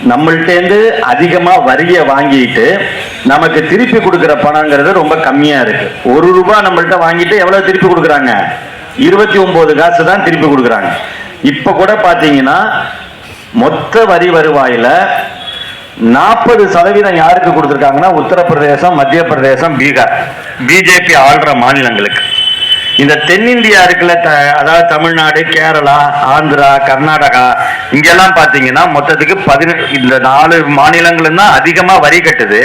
நம்மள்டேந்து அதிகமா வரிய வாங்கிட்டு நமக்கு திருப்பி கொடுக்கிற பணங்கிறது ரொம்ப கம்மியா இருக்கு. ₹1 நம்மள்ட்ட வாங்கிட்டு எவ்வளவு திருப்பி கொடுக்குறாங்க? 29 காசு தான் திருப்பி கொடுக்குறாங்க. இப்ப கூட பாத்தீங்கன்னா மொத்த வரி வருவாயில 40% யாருக்கு கொடுத்திருக்காங்கன்னா உத்தரப்பிரதேசம், மத்திய பிரதேசம், பீகார், பிஜேபி ஆள்ற மாநிலங்களுக்கு. இந்த தென்னிந்தியா இருக்குல்ல, அதாவது தமிழ்நாடு, கேரளா, ஆந்திரா, கர்நாடகா, இங்கெல்லாம் பாத்தீங்கன்னா மொத்தத்துக்கு இந்த 4 மாநிலங்களும் தான் அதிகமா வரி கட்டுது.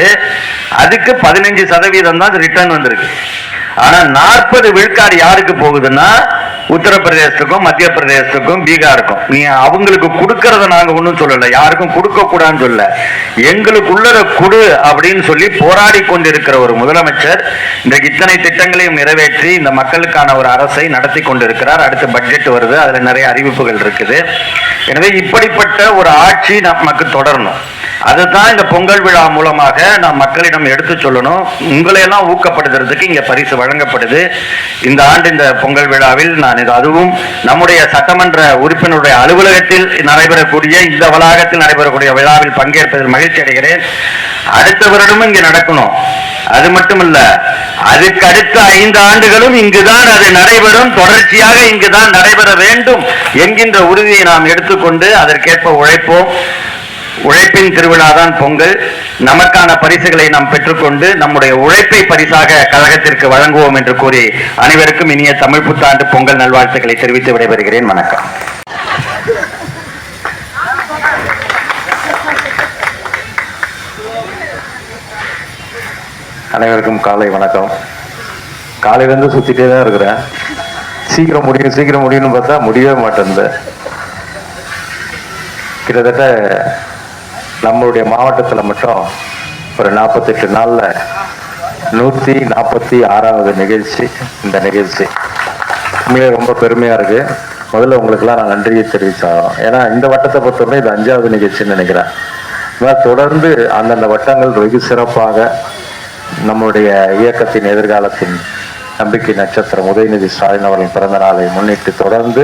அதுக்கு 15% தான் ரிட்டர்ன் வந்திருக்கு. ஆனா 40 விழுக்காடு யாருக்கு போகுதுன்னா உத்தரப்பிரதேசத்துக்கும், மத்திய பிரதேசத்துக்கும், பீகாருக்கும். நீ அவங்களுக்கு கொடுக்கறத நாங்க ஒன்றும் சொல்லல, யாருக்கும் கொடுக்க கூடாதுன்னு சொல்ல, எங்களுக்கு உள்ளத கொடு அப்படின்னு சொல்லி போராடி கொண்டிருக்கிற ஒரு முதலமைச்சர் இன்றைக்கு இத்தனை திட்டங்களையும் நிறைவேற்றி இந்த மக்களுக்கான ஒரு அரசை நடத்தி கொண்டிருக்கிறார். அடுத்த பட்ஜெட் வருது, அதுல நிறைய அறிவிப்புகள் இருக்குது. எனவே இப்படிப்பட்ட ஒரு ஆட்சி நமக்கு தொடரணும். அதுதான் இந்த பொங்கல் விழா மூலமாக நாம் மக்களிடம் எடுத்து சொல்லணும். உங்களை எல்லாம் ஊக்கப்படுத்துறதுக்கு இங்க பரிசு வழங்கப்படுது. இந்த ஆண்டு இந்த பொங்கல் விழாவில் நான் அதுவும் நம்முடைய சட்டமன்ற உறுப்பினருடைய அலுவலகத்தில் நடைபெறக்கூடிய, இந்த வளாகத்தில் நடைபெறக்கூடிய விழாவில் பங்கேற்பதில் மகிழ்ச்சி அடைகிறேன். அடுத்த வருடமும் இங்க நடக்கணும். அது மட்டுமல்ல, அதுக்கு அடுத்த 5 ஆண்டுகளும் இங்குதான் அது நடைபெறும், தொடர்ச்சியாக இங்குதான் நடைபெற வேண்டும் என்கின்ற உறுதியை நாம் எடுத்துக்கொண்டு அதற்கேற்ப உழைப்போம். உழைப்பின் திருவிழாதான் பொங்கல். நமக்கான பரிசுகளை நாம் பெற்றுக்கொண்டு நம்முடைய உழைப்பை பரிசாக கழகத்திற்கு வழங்குவோம் என்று கூறி அனைவருக்கும் இனிய தமிழ் புத்தாண்டு பொங்கல் நல்வாழ்த்துக்களை தெரிவித்து விடைபெறுகிறேன். வணக்கம். அனைவருக்கும் காலை வணக்கம். காலையிலேருந்து சுத்திட்டே தான் இருக்கிறேன். சீக்கிரம் முடியும்னு பார்த்தா முடியவே மாட்டேங்குது. கிட்டத்தட்ட நம்மளுடைய மாவட்டத்தில் மட்டும் ஒரு 48 நாளில் 146வது நிகழ்ச்சி. இந்த நிகழ்ச்சி உண்மையிலே ரொம்ப பெருமையாக இருக்குது. முதல்ல உங்களுக்கெல்லாம் நான் நன்றியை தெரிவித்தாகும். ஏன்னா இந்த வட்டத்தை பொறுத்தவரை இது 5வது நிகழ்ச்சின்னு நினைக்கிறேன். இதனால் தொடர்ந்து அந்தந்த வட்டங்கள் வெகு சிறப்பாக நம்முடைய இயக்கத்தின் எதிர்காலத்தின் நம்பிக்கை நட்சத்திரம் உதயநிதி ஸ்டாலின் அவர்களின் பிறந்த நாளை முன்னிட்டு தொடர்ந்து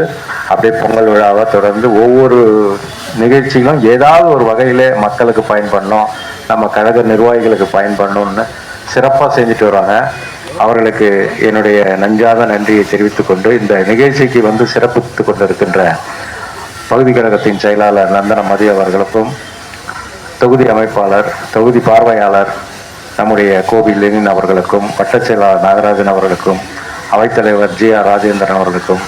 அப்படியே பொங்கல் விழாவை தொடர்ந்து ஒவ்வொரு நிகழ்ச்சிகளும் ஏதாவது ஒரு வகையிலே மக்களுக்கு பயன்படணும், நம்ம கழக நிர்வாகிகளுக்கு பயன்படணும்னு சிறப்பாக செஞ்சுட்டு வராங்க. அவர்களுக்கு என்னுடைய நஞ்சாத நன்றியை தெரிவித்துக் கொண்டு இந்த நிகழ்ச்சிக்கு சிறப்பித்து கொண்டிருக்கின்ற பகுதி கழகத்தின் செயலாளர் நந்தன மதி அவர்களுக்கும், தொகுதி அமைப்பாளர், தொகுதி பார்வையாளர் நம்முடைய கோவில் லெனின் அவர்களுக்கும், வட்டச் செயலாளர் நாகராஜன் அவர்களுக்கும், அவைத்தலைவர் ஜி.ஆர். ராஜேந்திரன் அவர்களுக்கும்,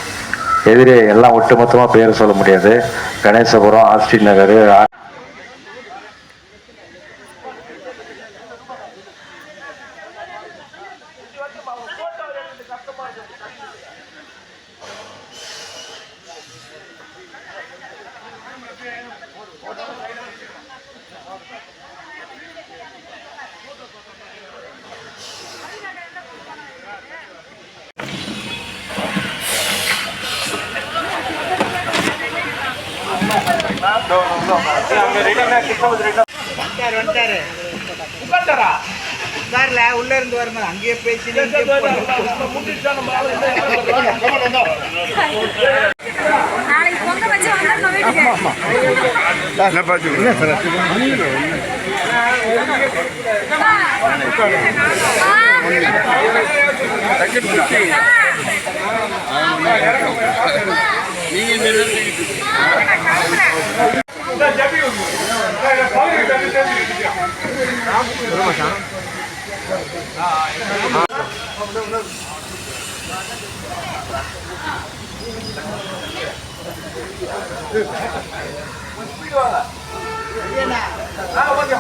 எதிரே எல்லாம் ஒட்டுமொத்தமாக பேர் சொல்ல முடியாது, கணேசபுரம், ஆஸ்டின் நகர், உள்ள இருந்து வருங்க, அங்கேயே பேசி ஐயா